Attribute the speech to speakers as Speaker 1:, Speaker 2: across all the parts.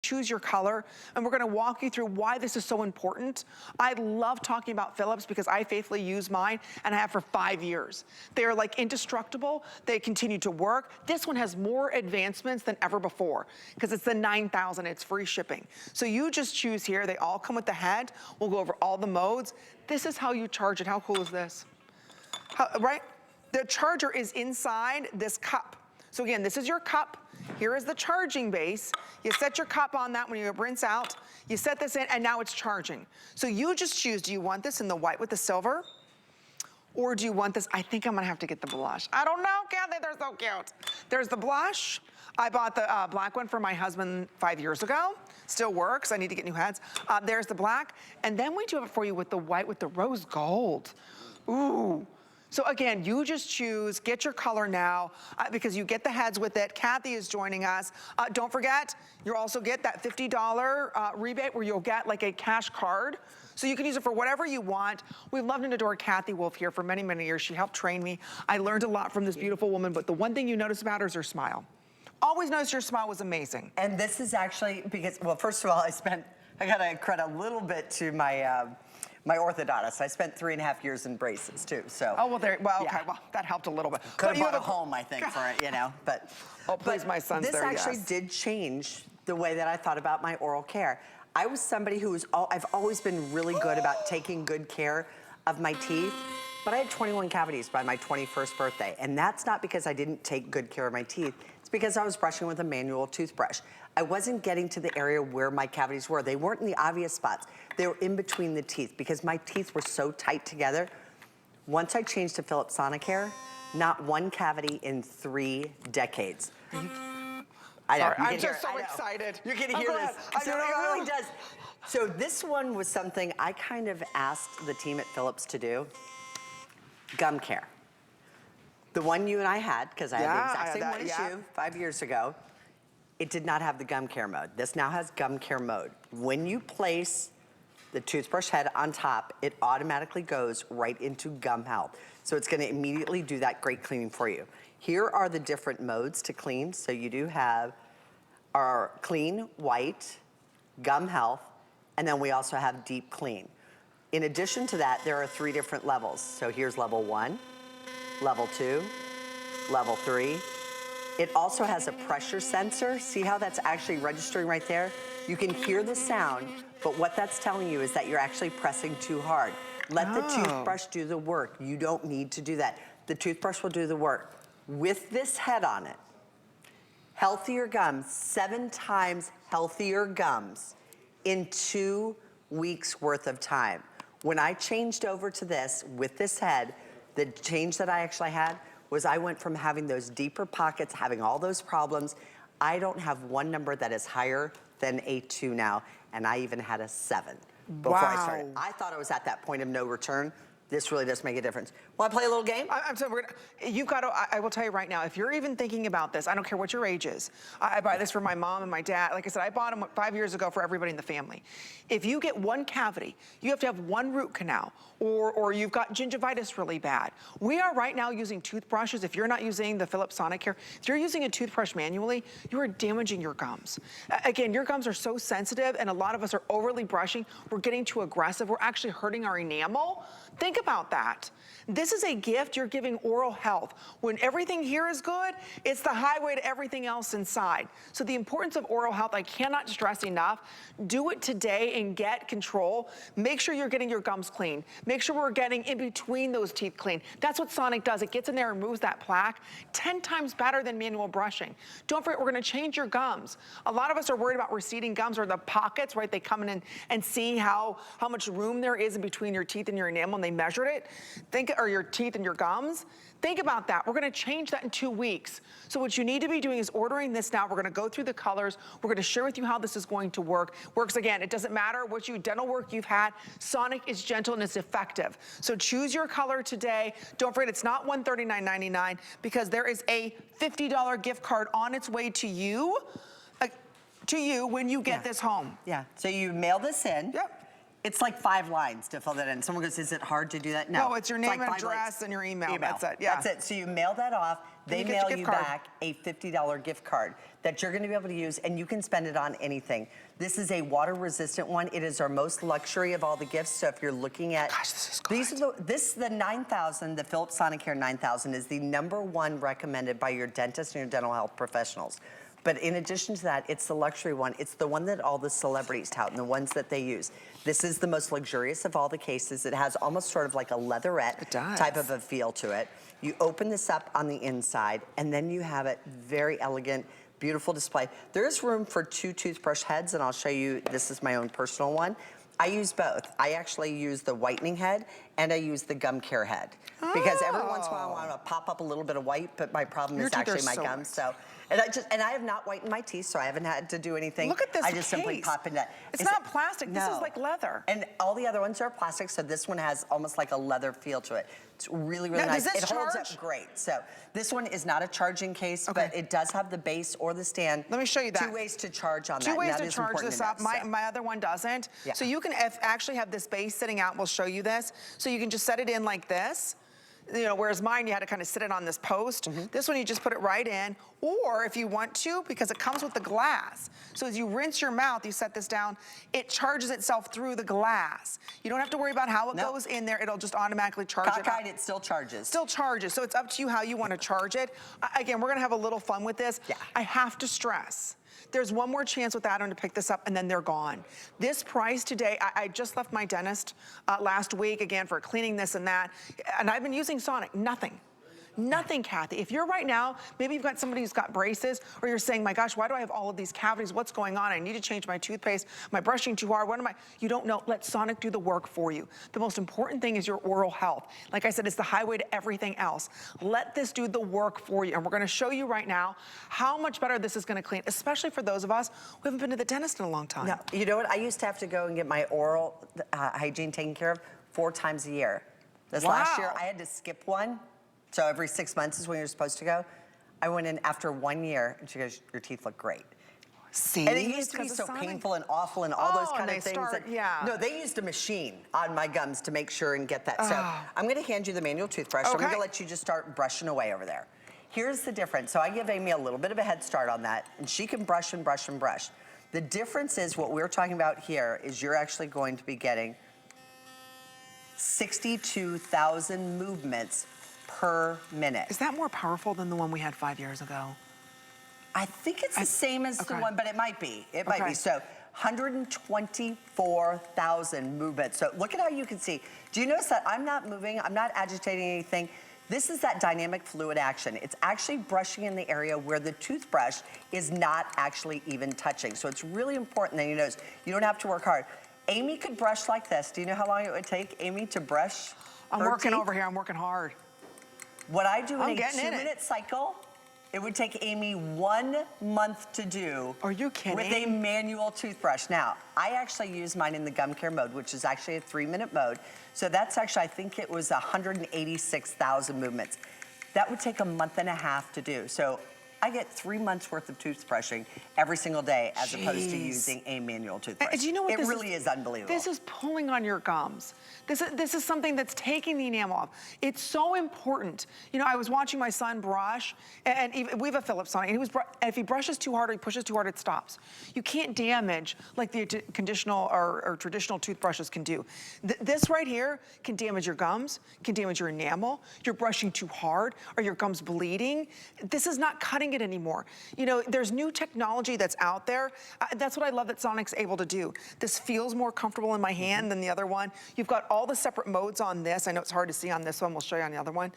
Speaker 1: choose your color, and we're gonna walk you through why this is so important. I love talking about Philips because I faithfully use mine, and I have for 5 years. They are like indestructible. They continue to work. This one has more advancements than ever before because it's the 9000, it's free shipping. So you just choose here. They all come with the head. We'll go over all the modes. This is how you charge it. How cool is this? Right? The charger is inside this cup. So again, this is your cup. Here is the charging base. You set your cup on that when you rinse out. You set this in, and now it's charging. So you just choose, do you want this in the white with the silver? Or do you want this? I think I'm gonna have to get the blush. I don't know, Kathy, they're so cute. There's the blush. I bought the black one for my husband 5 years ago. Still works, I need to get new heads. There's the black. And then we do it for you with the white with the rose gold. Ooh. So again, you just choose, get your color now, because you get the heads with it. Kathy is joining us. Don't forget, you'll also get that $50 rebate where you'll get like a cash card. So you can use it for whatever you want. We've loved and adored Kathy Wolf here for many, many years. She helped train me. I learned a lot from this beautiful woman, but the one thing you notice about her is her smile. Always noticed your smile was amazing.
Speaker 2: And this is actually, because, well, first of all, I gotta credit a little bit to my, my orthodontist. I spent 3.5 years in braces too, so.
Speaker 1: Oh, well, okay, well, that helped a little bit.
Speaker 2: Could have bought a home, I think, for it, you know, but.
Speaker 1: Oh, please, my son's
Speaker 2: this
Speaker 1: there,
Speaker 2: actually did change the way that I thought about my oral care. I was somebody who was, I've always been really good about taking good care of my teeth, but I had 21 cavities by my 21st birthday, and that's not because I didn't take good care of my teeth. It's because I was brushing with a manual toothbrush. I wasn't getting to the area where my cavities were. They weren't in the obvious spots. They were in between the teeth because my teeth were so tight together. Once I changed to Philips Sonicare, not one cavity in 3 decades. I know.
Speaker 1: I'm just so excited.
Speaker 2: You're gonna hear this. So it really does. So this one was something I kind of asked the team at Philips to do. Gum care. The one you and I had, because I had the exact same one as you 5 years ago, it did not have the gum care mode. This now has gum care mode. When you place the toothbrush head on top, it automatically goes right into gum health. So it's gonna immediately do that great cleaning for you. Here are the different modes to clean. So you do have our clean, white, gum health, and then we also have deep clean. In addition to that, there are 3 different levels. So here's level 1, level 2, level 3. It also has a pressure sensor. See how that's actually registering right there? You can hear the sound, but what that's telling you is that you're actually pressing too hard. Let the toothbrush do the work. You don't need to do that. The toothbrush will do the work. With this head on it, healthier gums, 7 times healthier gums in 2 weeks worth of time. When I changed over to this with this head, the change that I actually had was I went from having those deeper pockets, having all those problems. I don't have one number that is higher than a 2 now, and I even had a 7 before I started. I thought I was at that point of no return. This really does make a difference. Want to play a little game?
Speaker 1: I'm sorry, you've got to, I will tell you right now, if you're even thinking about this, I don't care what your age is. I buy this for my mom and my dad. Like I said, I bought them 5 years ago for everybody in the family. If you get 1 cavity, you have to have 1 root canal, or you've got gingivitis really bad. We are right now using toothbrushes. If you're not using the Philips Sonicare, if you're using a toothbrush manually, you are damaging your gums. Again, your gums are so sensitive, and a lot of us are overly brushing. We're getting too aggressive. We're actually hurting our enamel. Think about that. This is a gift you're giving oral health. When everything here is good, it's the highway to everything else inside. So the importance of oral health, I cannot stress enough. Do it today and get control. Make sure you're getting your gums clean. Make sure we're getting in between those teeth clean. That's what Sonic does. It gets in there and removes that plaque 10 times better than manual brushing. Don't forget, we're gonna change your gums. A lot of us are worried about receding gums or the pockets, right? They come in and see how much room there is in between your teeth and your enamel, and they measured it. Or your teeth and your gums. Think about that. We're gonna change that in 2 weeks. So what you need to be doing is ordering this now. We're gonna go through the colors. We're gonna share with you how this is going to work. Works again, it doesn't matter what dental work you've had. Sonic is gentle and it's effective. So choose your color today. Don't forget, it's not $139.99 because there is a $50 gift card on its way to you when you get this home.
Speaker 2: Yeah, so you mail this in.
Speaker 1: Yep.
Speaker 2: It's like 5 lines to fill that in. Someone goes, is it hard to do that? No.
Speaker 1: No, it's your name
Speaker 2: like
Speaker 1: and
Speaker 2: 5 lines.
Speaker 1: address and your email. That's it, yeah.
Speaker 2: That's it. So you mail that off. They
Speaker 1: get your
Speaker 2: mail
Speaker 1: gift
Speaker 2: you
Speaker 1: card.
Speaker 2: back a $50 gift card that you're gonna be able to use, and you can spend it on anything. This is a water-resistant one. It is our most luxury of all the gifts. So if you're looking at,
Speaker 1: gosh, this is good.
Speaker 2: The 9000, the Philips Sonicare 9000 is the #1 recommended by your dentist and your dental health professionals. But in addition to that, it's the luxury one. It's the one that all the celebrities tout and the ones that they use. This is the most luxurious of all the cases. It has almost sort of like a leatherette type of a feel to it. You open this up on the inside, and then you have it very elegant, beautiful display. There is room for 2 toothbrush heads, and I'll show you, this is my own personal one. I use both. I actually use the whitening head, and I use the gum care head. Because every once in a while I want to pop up a little bit of white, but my problem is actually my gums. So, and I have not whitened my teeth, so I haven't had to do anything.
Speaker 1: Look at this
Speaker 2: I just simply
Speaker 1: case.
Speaker 2: pop into that.
Speaker 1: It's not plastic, this is like leather.
Speaker 2: And all the other ones are plastic, so this one has almost like a leather feel to it. It's really, really nice.
Speaker 1: Does this
Speaker 2: it holds
Speaker 1: charge?
Speaker 2: up great. So this one is not a charging case, but it does have the base or the stand.
Speaker 1: Let me show you that.
Speaker 2: 2 ways to charge on that.
Speaker 1: 2 ways
Speaker 2: That
Speaker 1: to
Speaker 2: is
Speaker 1: charge
Speaker 2: important
Speaker 1: this
Speaker 2: to
Speaker 1: up.
Speaker 2: know,
Speaker 1: My other one doesn't.
Speaker 2: Yeah.
Speaker 1: So you can actually have this base sitting out. We'll show you this. So you can just set it in like this. You know, whereas mine, you had to kind of sit it on this post. This one, you just put it right in. Or if you want to, because it comes with the glass. So as you rinse your mouth, you set this down, it charges itself through the glass. You don't have to worry about how it goes in there. It'll just automatically charge it.
Speaker 2: Cockeyed, it still charges.
Speaker 1: Still charges. So it's up to you how you want to charge it. Again, we're going to have a little fun with this.
Speaker 2: Yeah.
Speaker 1: I have to stress, there's one more chance with Adam to pick this up, and then they're gone. This price today, I just left my dentist last week, again, for cleaning this and that, and I've been using Sonic, nothing. Nothing, Kathy. If you're right now, maybe you've got somebody who's got braces, or you're saying, my gosh, why do I have all of these cavities? What's going on? I need to change my toothpaste. Am I brushing too hard? What am I? You don't know. Let Sonic do the work for you. The most important thing is your oral health. Like I said, it's the highway to everything else. Let this do the work for you. And we're going to show you right now how much better this is going to clean, especially for those of us who haven't been to the dentist in a long time.
Speaker 2: No, you know what? I used to have to go and get my oral hygiene taken care of 4 times a year. This last year, I had to skip one. So every 6 months is when you're supposed to go. I went in after 1 year, and she goes, your teeth look great.
Speaker 1: See?
Speaker 2: And it used to be so painful and awful and all those kind of things. No, they used a machine on my gums to make sure and get that. So I'm gonna hand you the manual toothbrush. I'm gonna let you just start brushing away over there. Here's the difference. So I give Amy a little bit of a head start on that, and she can brush and brush and brush. The difference is what we're talking about here is you're actually going to be getting 62,000 movements per minute.
Speaker 1: Is that more powerful than the one we had 5 years ago?
Speaker 2: I think it's the same as the one, but it might be. It might be. So 124,000 movements. So look at how you can see. Do you notice that I'm not moving? I'm not agitating anything. This is that dynamic fluid action. It's actually brushing in the area where the toothbrush is not actually even touching. So it's really important that you notice you don't have to work hard. Amy could brush like this. Do you know how long it would take Amy to brush?
Speaker 1: I'm working over here. I'm working hard.
Speaker 2: What I do in a 2-minute cycle, it would take Amy 1 month to do.
Speaker 1: Are you kidding?
Speaker 2: With a manual toothbrush. Now, I actually use mine in the gum care mode, which is actually a 3-minute mode. So that's actually, I think it was 186,000 movements. That would take a month and a half to do. So I get 3 months worth of toothbrushing every single day as opposed to using a manual toothbrush.
Speaker 1: Do you know what
Speaker 2: it really is unbelievable.
Speaker 1: This is pulling on your gums. This is something that's taking the enamel off. It's so important. You know, I was watching my son brush, and we have a Philips Sonicare, and if he brushes too hard or he pushes too hard, it stops. You can't damage like the conditional or traditional toothbrushes can do. This right here can damage your gums, can damage your enamel. You're brushing too hard, or your gums bleeding. This is not cutting it anymore. You know, there's new technology that's out there. That's what I love that Sonic's able to do. This feels more comfortable in my hand than the other one. You've got all the separate modes on this. I know it's hard to see on this one. We'll show you on the other one.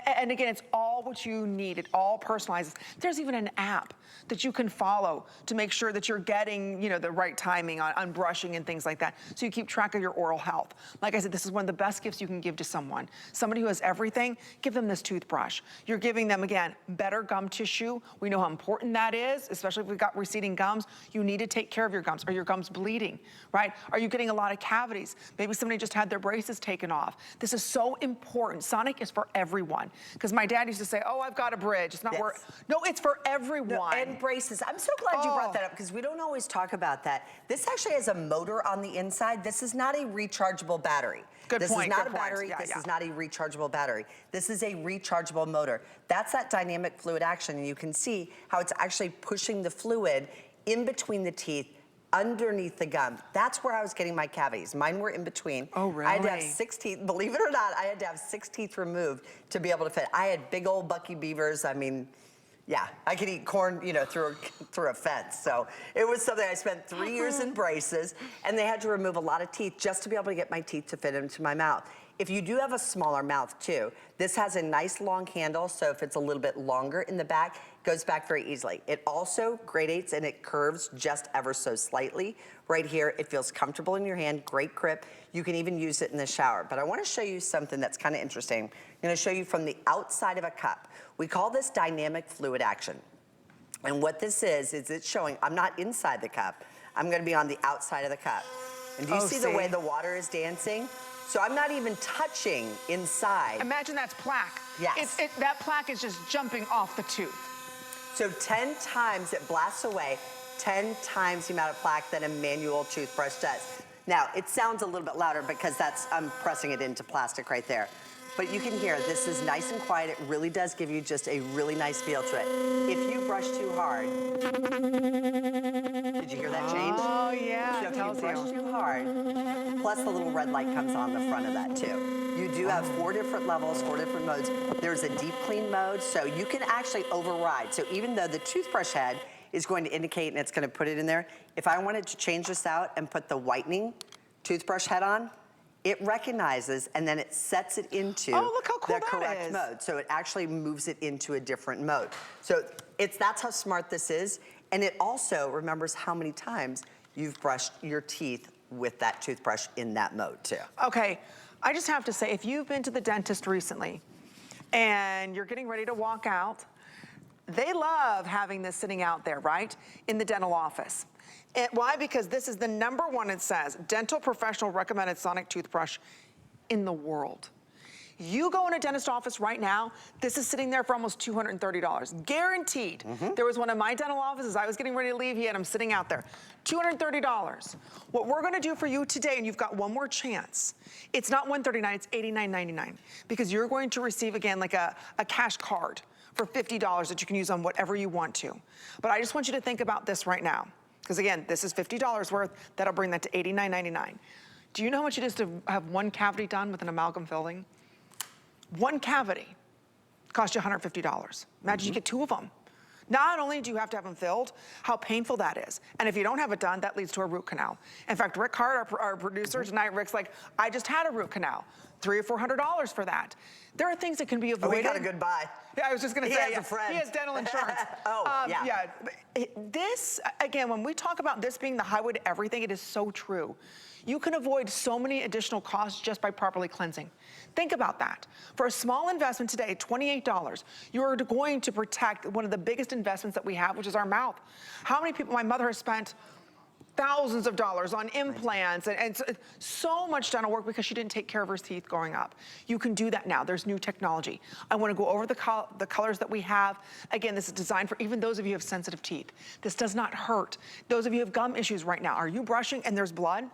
Speaker 1: And again, it's all what you need. It all personalizes. There's even an app that you can follow to make sure that you're getting, you know, the right timing on brushing and things like that. So you keep track of your oral health. Like I said, this is one of the best gifts you can give to someone. Somebody who has everything, give them this toothbrush. You're giving them, again, better gum tissue, We know how important that is, especially if we've got receding gums. You need to take care of your gums. Are your gums bleeding, right? Are you getting a lot of cavities? Maybe somebody just had their braces taken off. This is so important. Sonic is for everyone. Because my dad used to say, oh, I've got a bridge. It's not work. No, it's for everyone.
Speaker 2: No, and braces. I'm so glad you brought that up because we don't always talk about that. This actually has a motor on the inside. This is not a rechargeable battery.
Speaker 1: Good point.
Speaker 2: This is not
Speaker 1: good
Speaker 2: a battery.
Speaker 1: point.
Speaker 2: This is not a rechargeable battery. This is a rechargeable motor. That's that dynamic fluid action. And you can see how it's actually pushing the fluid in between the teeth, underneath the gum. That's where I was getting my cavities. Mine were in between.
Speaker 1: Oh, really?
Speaker 2: I had to have 6 teeth. Believe it or not, I had to have 6 teeth removed to be able to fit. I had big old Bucky Beavers. I mean, yeah, I could eat corn, you know, through a fence. So it was something. I spent 3 years in braces, and they had to remove a lot of teeth just to be able to get my teeth to fit into my mouth. If you do have a smaller mouth too, this has a nice long handle, so if it's a little bit longer in the back, it goes back very easily. It also gradates and it curves just ever so slightly. Right here, it feels comfortable in your hand, great grip. You can even use it in the shower. But I want to show you something that's kind of interesting. I'm going to show you from the outside of a cup. We call this dynamic fluid action. And what this is it's showing I'm not inside the cup. I'm going to be on the outside of the cup. And do you see the way the water is dancing? So I'm not even touching inside.
Speaker 1: Imagine that's plaque.
Speaker 2: Yes.
Speaker 1: That plaque is just jumping off the tooth.
Speaker 2: So 10 times it blasts away, 10 times the amount of plaque that a manual toothbrush does. Now, it sounds a little bit louder because I'm pressing it into plastic right there. But you can hear this is nice and quiet. It really does give you just a really nice feel to it. If you brush too hard, did you hear that change?
Speaker 1: Oh, yeah.
Speaker 2: So if you brush too hard, plus the little red light comes on the front of that too. You do have 4 different levels, 4 different modes. There's a deep clean mode, so you can actually override. So even though the toothbrush head is going to indicate and it's going to put it in there, if I wanted to change this out and put the whitening toothbrush head on, it recognizes and then it sets it into
Speaker 1: look how cool
Speaker 2: the correct mode. So it actually moves it into a different mode. So that's how smart this is. And it also remembers how many times you've brushed your teeth with that toothbrush in that mode too.
Speaker 1: Okay, I just have to say, if you've been to the dentist recently and you're getting ready to walk out, they love having this sitting out there, right? In the dental office. Why? Because this is the #1, it says, dental professional recommended sonic toothbrush in the world. You go in a dentist office right now, this is sitting there for almost $230, guaranteed. There was one in my dental offices, I was getting ready to leave, he had them sitting out there. $230. What we're gonna do for you today, and you've got one more chance, it's not $139, it's $89.99, because you're going to receive, again, like a cash card for $50 that you can use on whatever you want to. But I just want you to think about this right now. Because again, this is $50 worth, that'll bring that to $89.99. Do you know how much it is to have one cavity done with an amalgam filling? One cavity costs you $150. Imagine you get 2 of them. Not only do you have to have them filled, how painful that is. And if you don't have it done, that leads to a root canal. In fact, Rick Hart, our producer tonight, Rick's like, I just had a root canal. $300 or $400 for that. There are things that can be avoided.
Speaker 2: Oh, we got a good buy.
Speaker 1: Yeah, I was just gonna say,
Speaker 2: he has a friend.
Speaker 1: He has dental insurance.
Speaker 2: Yeah.
Speaker 1: This, again, when we talk about this being the highway to everything, it is so true. You can avoid so many additional costs just by properly cleansing. Think about that. For a small investment today, $28, you're going to protect one of the biggest investments that we have, which is our mouth. How many people, my mother has spent thousands of dollars on implants and so much dental work because she didn't take care of her teeth growing up. You can do that now. There's new technology. I want to go over the colors that we have. Again, this is designed for even those of you who have sensitive teeth. This does not hurt. Those of you who have gum issues right now, are you brushing and there's blood?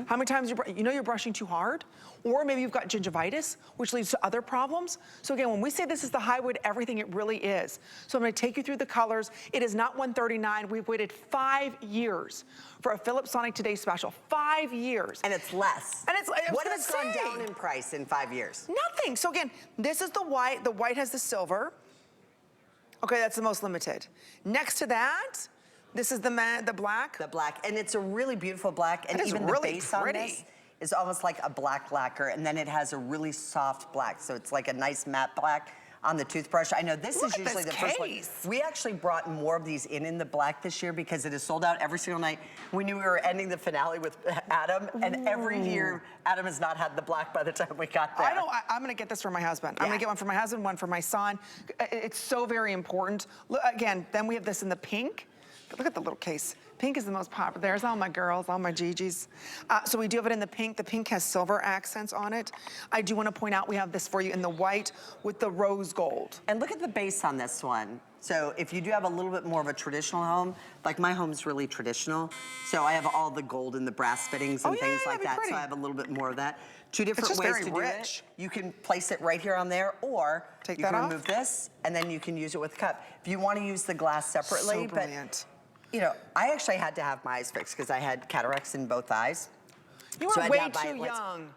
Speaker 1: How many times you're brushing too hard? Or maybe you've got gingivitis, which leads to other problems. So again, when we say this is the highway to everything, it really is. So I'm gonna take you through the colors. It is not $139. We've waited 5 years for a Philips Sonic Today special. 5 years.
Speaker 2: And it's less.
Speaker 1: And it's,
Speaker 2: what has gone down in price in 5 years?
Speaker 1: Nothing. So again, this is the white. The white has the silver. Okay, that's the most limited. Next to that, this is the black.
Speaker 2: The black, and it's a really beautiful black, and even the base on this is almost like a black lacquer, and then it has a really soft black, so it's like a nice matte black. on the toothbrush. I know this is
Speaker 1: Look at
Speaker 2: usually the
Speaker 1: this
Speaker 2: first one.
Speaker 1: case.
Speaker 2: We actually brought more of these in the black this year because it is sold out every single night. We knew we were ending the finale with Adam, and every year, Adam has not had the black by the time we got there.
Speaker 1: I'm gonna get this for my husband. I'm
Speaker 2: Yeah.
Speaker 1: gonna get one for my husband, one for my son. It's so very important. Look, again, then we have this in the pink. Look at the little case. Pink is the most popular. There's all my girls, all my Gigi's. So we do have it in the pink. The pink has silver accents on it. I do want to point out we have this for you in the white with the rose gold.
Speaker 2: And look at the base on this one. So if you do have a little bit more of a traditional home, like my home's really traditional, so I have all the gold and the brass fittings and things like that, so I have a little bit more of that. Two different ways to do it. You can place it right here on there, or you can remove this, and then you can use it with a cup. If you want to use the glass separately,
Speaker 1: So brilliant.
Speaker 2: you know, I actually had to have my eyes fixed because I had cataracts in both eyes.
Speaker 1: You are way too young.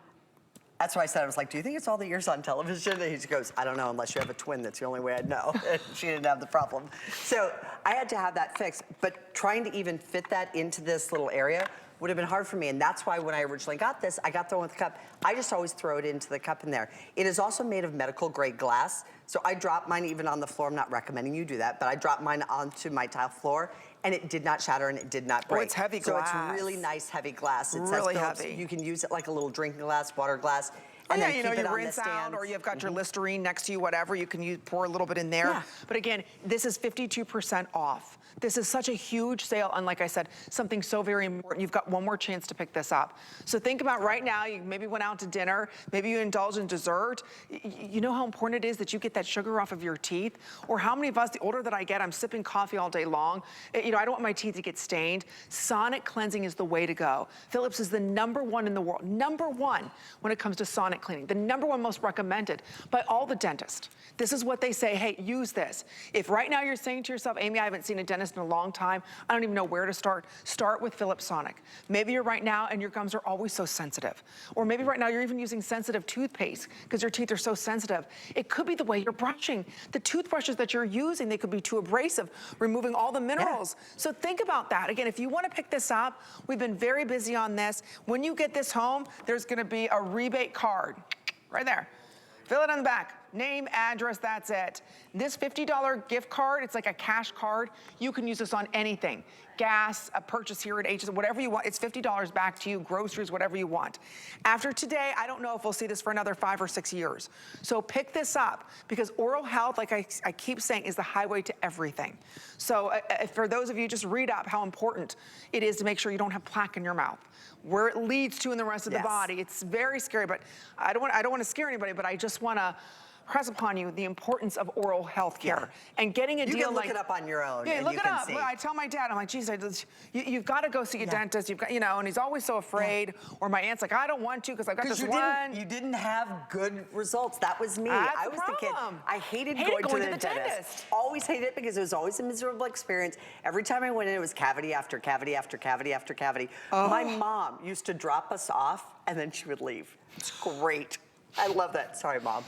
Speaker 2: That's why I said, I was like, do you think it's all the years on television? And he goes, I don't know, unless you have a twin, that's the only way I'd know. And she didn't have the problem. So I had to have that fixed, but trying to even fit that into this little area would have been hard for me. And that's why when I originally got this, I got the one with the cup. I just always throw it into the cup in there. It is also made of medical grade glass. So I dropped mine even on the floor. I'm not recommending you do that, but I dropped mine onto my tile floor and it did not shatter and it did not break.
Speaker 1: Oh, it's heavy glass.
Speaker 2: So it's really nice heavy glass. It
Speaker 1: really
Speaker 2: says Philips.
Speaker 1: heavy.
Speaker 2: You can use it like a little drinking glass, water glass. And
Speaker 1: yeah,
Speaker 2: then
Speaker 1: you know,
Speaker 2: keep it
Speaker 1: you
Speaker 2: on
Speaker 1: rinse
Speaker 2: the
Speaker 1: out,
Speaker 2: stand.
Speaker 1: or you've got your Listerine next to you, whatever. You can pour a little bit in there.
Speaker 2: Yeah.
Speaker 1: But again, this is 52% off. This is such a huge sale, and like I said, something so very important. You've got one more chance to pick this up. So think about right now, you maybe went out to dinner, maybe you indulge in dessert. You know how important it is that you get that sugar off of your teeth? Or how many of us, the older that I get, I'm sipping coffee all day long. You know, I don't want my teeth to get stained. Sonic cleansing is the way to go. Philips is the #1 in the world, #1 when it comes to sonic cleaning, the #1 most recommended by all the dentists. This is what they say, hey, use this. If right now you're saying to yourself, Amy, I haven't seen a dentist in a long time, I don't even know where to start with Philips Sonic. Maybe you're right now and your gums are always so sensitive. Or maybe right now you're even using sensitive toothpaste because your teeth are so sensitive. It could be the way you're brushing. The toothbrushes that you're using, they could be too abrasive, removing all the minerals. Yeah. So think about that. Again, if you want to pick this up, we've been very busy on this. When you get this home, there's going to be a rebate card right there. Fill it on the back. Name, address, that's it. This $50 gift card, it's like a cash card. You can use this on anything. Gas, a purchase here at H's, whatever you want. It's $50 back to you, groceries, whatever you want. After today, I don't know if we'll see this for another 5 or 6 years. So pick this up because oral health, like I keep saying, is the highway to everything. So for those of you, just read up how important it is to make sure you don't have plaque in your mouth. Where it leads to in the rest of the body. It's very scary, but I don't want to scare anybody, but I just want to press upon you the importance of oral health care and getting a deal like—
Speaker 2: You can look it up on your own.
Speaker 1: Yeah, look it up. I tell my dad, I'm like, geez, you've got to go see a dentist. You've got, you know, and he's always so afraid. Or my aunt's like, I don't want to because I've got this one.
Speaker 2: You didn't have good results. That was me.
Speaker 1: That's
Speaker 2: I was the kid. I hated going to the dentist. Always hated it because it was always a miserable experience. Every time I went in, it was cavity after cavity after cavity after cavity. Oh. My mom used to drop us off and then she would leave. It's great. I love that. Sorry, Mom.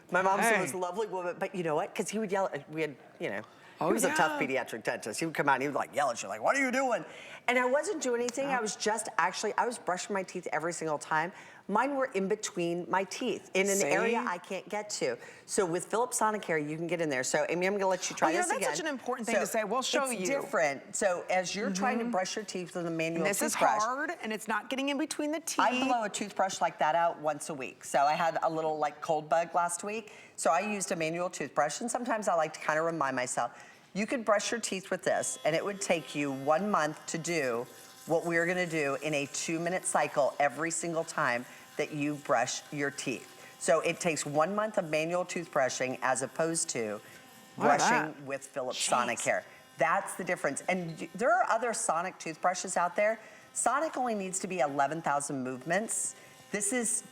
Speaker 2: My mom's the most lovely woman, but you know what? Because he would yell, we had, you know, he was a tough pediatric dentist. He would come out and he would like yell at you, like, what are you doing? And I wasn't doing anything. I was just I was brushing my teeth every single time. Mine were in between my teeth in an area I can't get to. So with Philips Sonicare, you can get in there. So Amy, I'm gonna let you try this again.
Speaker 1: That's such an important thing to say. We'll show you.
Speaker 2: It's different. So as you're trying to brush your teeth with a manual toothbrush.
Speaker 1: This is hard and it's not getting in between the teeth.
Speaker 2: I blow a toothbrush like that out once a week. So I had a little like cold bug last week. So I used a manual toothbrush and sometimes I like to kind of remind myself, you could brush your teeth with this and it would take you 1 month to do what we're gonna do in a 2-minute cycle every single time that you brush your teeth. So it takes 1 month of manual toothbrushing as opposed to brushing with Philips Sonicare. That's the difference. And there are other Sonic toothbrushes out there. Sonic only needs to be 11,000 movements. This is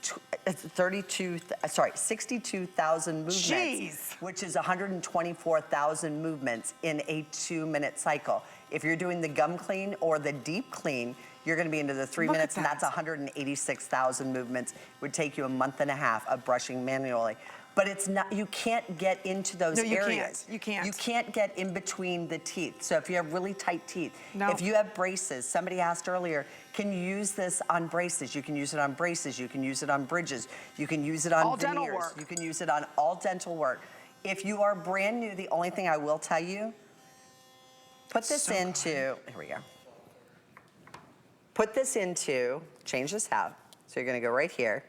Speaker 2: 62,000 movements, which is 124,000 movements in a 2-minute cycle. If you're doing the gum clean or the deep clean, you're gonna be into the 3 minutes, and that's 186,000 movements. It would take you a month and a half of brushing manually. But it's not, you can't get into those areas.
Speaker 1: You can't.
Speaker 2: You can't get in between the teeth. So if you have really tight teeth, if you have braces, somebody asked earlier, can you use this on braces? You can use it on braces, you can use it on bridges, you can use it on veneers, you can use it on all dental work. If you are brand new, the only thing I will tell you, put this into, here we go. Put this into, change this out. So you're gonna go right here,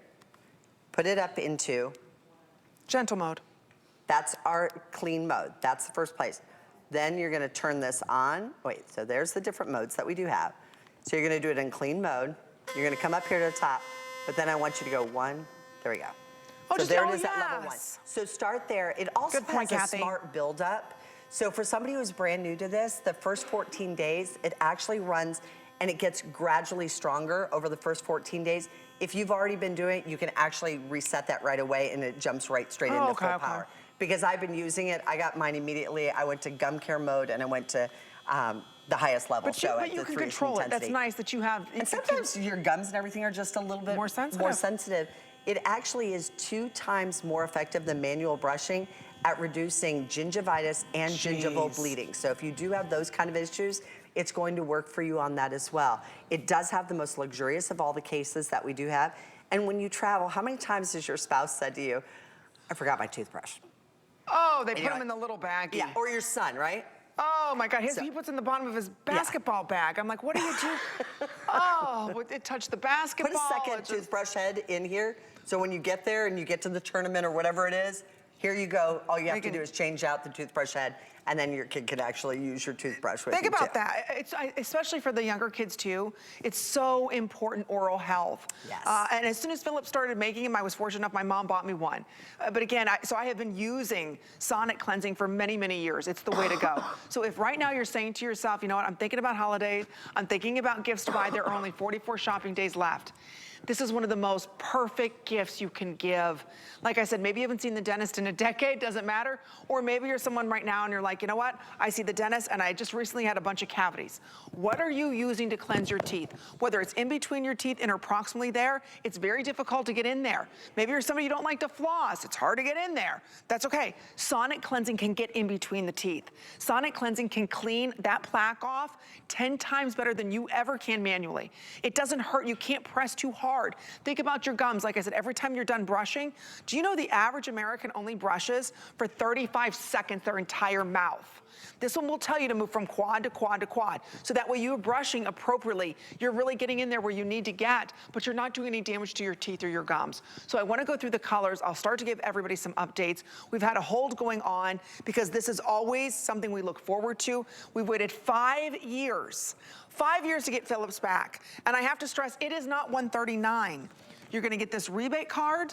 Speaker 2: put it up into,
Speaker 1: gentle mode.
Speaker 2: that's our clean mode. That's the first place. Then you're gonna turn this on. Wait, so there's the different modes that we do have. So you're gonna do it in clean mode. You're gonna come up here to the top, but then I want you to go one, there we go.
Speaker 1: Oh,
Speaker 2: So there it is
Speaker 1: yes.
Speaker 2: at level 1. So start there. It also
Speaker 1: Good point,
Speaker 2: has a
Speaker 1: Kathy.
Speaker 2: smart build up. So for somebody who's brand new to this, the first 14 days, it actually runs and it gets gradually stronger over the first 14 days. If you've already been doing it, you can actually reset that right away and it jumps right straight into full power. Because I've been using it, I got mine immediately. I went to gum care mode and I went to the highest level.
Speaker 1: But you can control it. That's nice that you have.
Speaker 2: And sometimes your gums and everything are just a little bit more sensitive. It actually is 2 times more effective than manual brushing at reducing gingivitis and gingival bleeding. So if you do have those kind of issues, it's going to work for you on that as well. It does have the most luxurious of all the cases that we do have. And when you travel, how many times has your spouse said to you, I forgot my toothbrush?
Speaker 1: Oh, they put them in the little baggie.
Speaker 2: Yeah, or your son, right?
Speaker 1: Oh my God, he puts in the bottom of his basketball bag. I'm like, what do you do? Oh, it touched the basketball.
Speaker 2: Put a second toothbrush head in here, so when you get there and you get to the tournament or whatever it is, here you go. All you have to do is change out the toothbrush head, and then your kid can actually use your toothbrush with you.
Speaker 1: Think about that. It's, especially for the younger kids too. It's so important, oral health.
Speaker 2: Yes.
Speaker 1: And as soon as Philips started making them, I was fortunate enough, my mom bought me one. But again, so I have been using Sonic cleansing for many, many years. It's the way to go. So if right now you're saying to yourself, you know what, I'm thinking about holidays, I'm thinking about gifts to buy, there are only 44 shopping days left. This is one of the most perfect gifts you can give. Like I said, maybe you haven't seen the dentist in a decade, doesn't matter. Or maybe you're someone right now and you're like, you know what? I see the dentist and I just recently had a bunch of cavities. What are you using to cleanse your teeth? Whether it's in between your teeth and approximately there, it's very difficult to get in there. Maybe you're somebody you don't like to floss. It's hard to get in there. That's okay. Sonic cleansing can get in between the teeth. Sonic cleansing can clean that plaque off 10 times better than you ever can manually. It doesn't hurt. You can't press too hard. Think about your gums. Like I said, every time you're done brushing, do you know the average American only brushes for 35 seconds their entire mouth? This one will tell you to move from quad to quad to quad. So that way you're brushing appropriately. You're really getting in there where you need to get, but you're not doing any damage to your teeth or your gums. So I want to go through the colors. I'll start to give everybody some updates. We've had a hold going on because this is always something we look forward to. We've waited 5 years. 5 years to get Philips back. And I have to stress, it is not $139. You're gonna get this rebate card,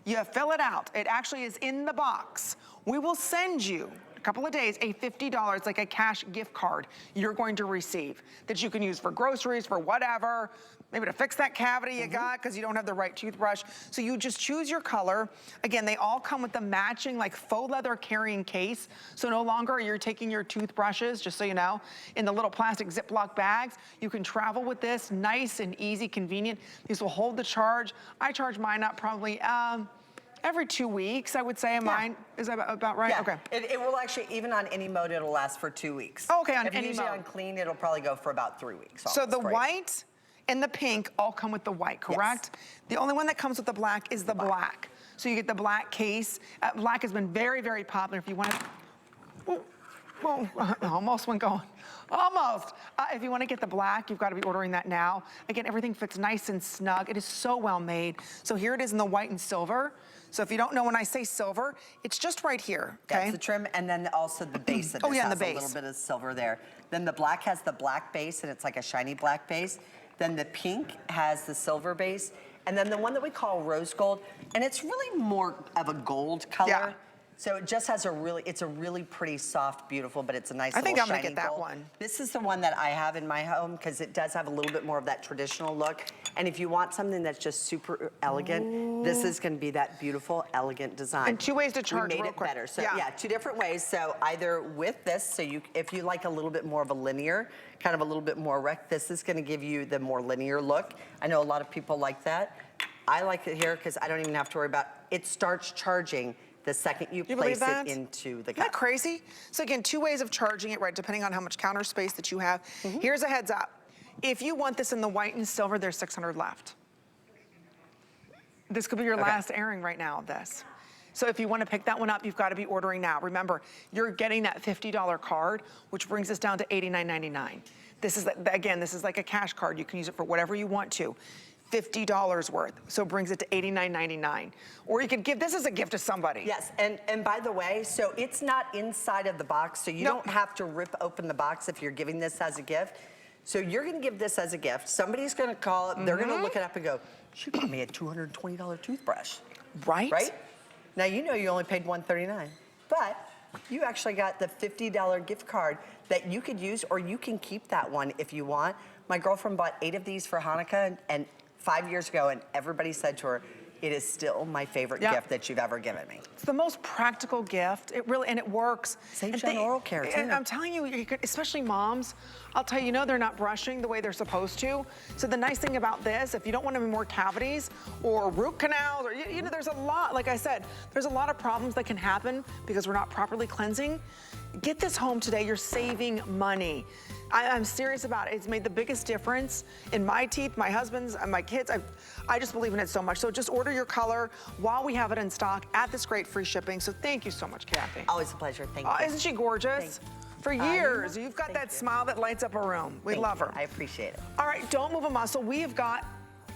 Speaker 1: you fill it out. It actually is in the box. We will send you, a couple of days, a $50, like a cash gift card you're going to receive that you can use for groceries, for whatever, maybe to fix that cavity you got because you don't have the right toothbrush. So you just choose your color. Again, they all come with the matching like faux leather carrying case. So no longer you're taking your toothbrushes, just so you know, in the little plastic Ziploc bags. You can travel with this, nice and easy, convenient. These will hold the charge. I charge mine up probably every 2 weeks, I would say. Mine is that about right?
Speaker 2: Yeah.
Speaker 1: Okay.
Speaker 2: It will actually, even on any mode, it'll last for 2 weeks.
Speaker 1: Oh, okay, on
Speaker 2: if
Speaker 1: any
Speaker 2: you use it
Speaker 1: mode.
Speaker 2: on clean, it'll probably go for about 3 weeks.
Speaker 1: So the white and the pink all come with the white, correct?
Speaker 2: Yes.
Speaker 1: The only one that comes with the black is the black. So you get the black case. Black has been very, very popular. If you want to, well, almost went going. Almost. If you want to get the black, you've got to be ordering that now. Again, everything fits nice and snug. It is so well made. So here it is in the white and silver. So if you don't know when I say silver, it's just right here, okay?
Speaker 2: That's the trim, and then also the base of this
Speaker 1: and the
Speaker 2: has
Speaker 1: base.
Speaker 2: a little bit of silver there. Then the black has the black base, and it's like a shiny black base. Then the pink has the silver base. And then the one that we call rose gold, and it's really more of a gold color.
Speaker 1: Yeah.
Speaker 2: So it just has it's a really pretty soft, beautiful, but it's a nice little
Speaker 1: I think I'm gonna
Speaker 2: shiny
Speaker 1: get that
Speaker 2: gold.
Speaker 1: one.
Speaker 2: This is the one that I have in my home because it does have a little bit more of that traditional look. And if you want something that's just super elegant, this is gonna be that beautiful, elegant design.
Speaker 1: And 2 ways to charge
Speaker 2: We made
Speaker 1: real
Speaker 2: it
Speaker 1: quick.
Speaker 2: better. So yeah, 2 different ways. So either with this, so if you like a little bit more of a linear, kind of a little bit more rect, this is gonna give you the more linear look. I know a lot of people like that. I like it here because I don't even have to worry about, it starts charging the second you place it into the cup.
Speaker 1: Isn't that crazy? So again, 2 ways of charging it, right, depending on how much counter space that you have. Here's a heads up. If you want this in the white and silver, there's 600 left. This could be your last airing right now of this. So if you want to pick that one up, you've got to be ordering now. Remember, you're getting that $50 card, which brings us down to $89.99. This is, again, this is like a cash card. You can use it for whatever you want to. $50 worth, so it brings it to $89.99. Or you could give this as a gift to somebody.
Speaker 2: Yes, and by the way, so it's not inside of the box, so you don't have to rip open the box if you're giving this as a gift. So you're gonna give this as a gift. Somebody's gonna call it, they're gonna look it up and go, she got me a $220 toothbrush.
Speaker 1: Right?
Speaker 2: Right? Now you know you only paid $139, but you actually got the $50 gift card that you could use, or you can keep that one if you want. My girlfriend bought 8 of these for Hanukkah and 5 years ago, and everybody said to her, it is still my favorite gift that you've ever given me.
Speaker 1: It's the most practical gift. It really, and it works.
Speaker 2: Saves you on oral care, too.
Speaker 1: And I'm telling you, especially moms, I'll tell you, they're not brushing the way they're supposed to. So the nice thing about this, if you don't want any more cavities or root canals, or, there's a lot, like I said, there's a lot of problems that can happen because we're not properly cleansing. Get this home today, you're saving money. I'm serious about it. It's made the biggest difference in my teeth, my husband's, and my kids. I just believe in it so much. So just order your color while we have it in stock at this great free shipping. So thank you so much, Kathy.
Speaker 2: Always a pleasure, thank you.
Speaker 1: Isn't she gorgeous? For years, you've got that smile that lights up a room. We love her.
Speaker 2: I appreciate it.
Speaker 1: All right, don't move a muscle. We have got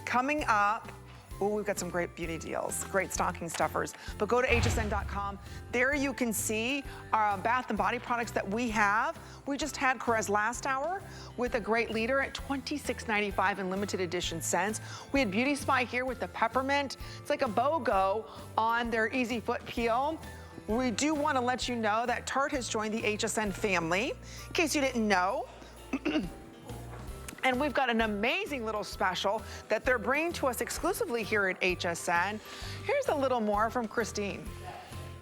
Speaker 1: coming up, we've got some great beauty deals, great stocking stuffers. But go to hsn.com. There you can see our bath and body products that we have. We just had Caress last hour with a great leader at $26.95 in limited edition scents. We had Beauty Spy here with the peppermint. It's like a BOGO on their Easy Foot Peel. We do want to let you know that Tarte has joined the HSN family, in case you didn't know. And we've got an amazing little special that they're bringing to us exclusively here at HSN. Here's a little more from Christine.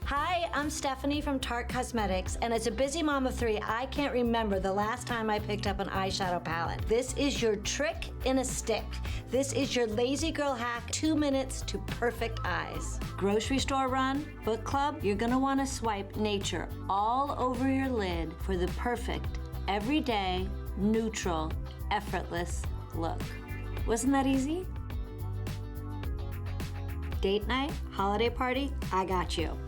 Speaker 3: Hi, I'm Stephanie from Tarte Cosmetics, and as a busy mom of 3, I can't remember the last time I picked up an eyeshadow palette. This is your trick in a stick. This is your lazy girl hack, 2 minutes to perfect eyes. Grocery store run, book club, you're gonna wanna swipe Nature all over your lid for the perfect, everyday, neutral, effortless look. Wasn't that easy? Date night, holiday party, I got you.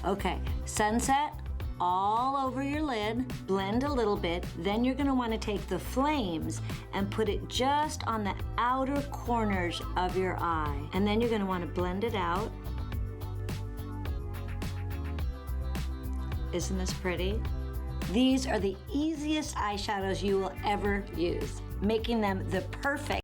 Speaker 3: Okay, sunset all over your lid, blend a little bit, then you're gonna wanna take the flames and put it just on the outer corners of your eye. And then you're gonna wanna blend it out. Isn't this pretty? These are the easiest eyeshadows you will ever use, making them the perfect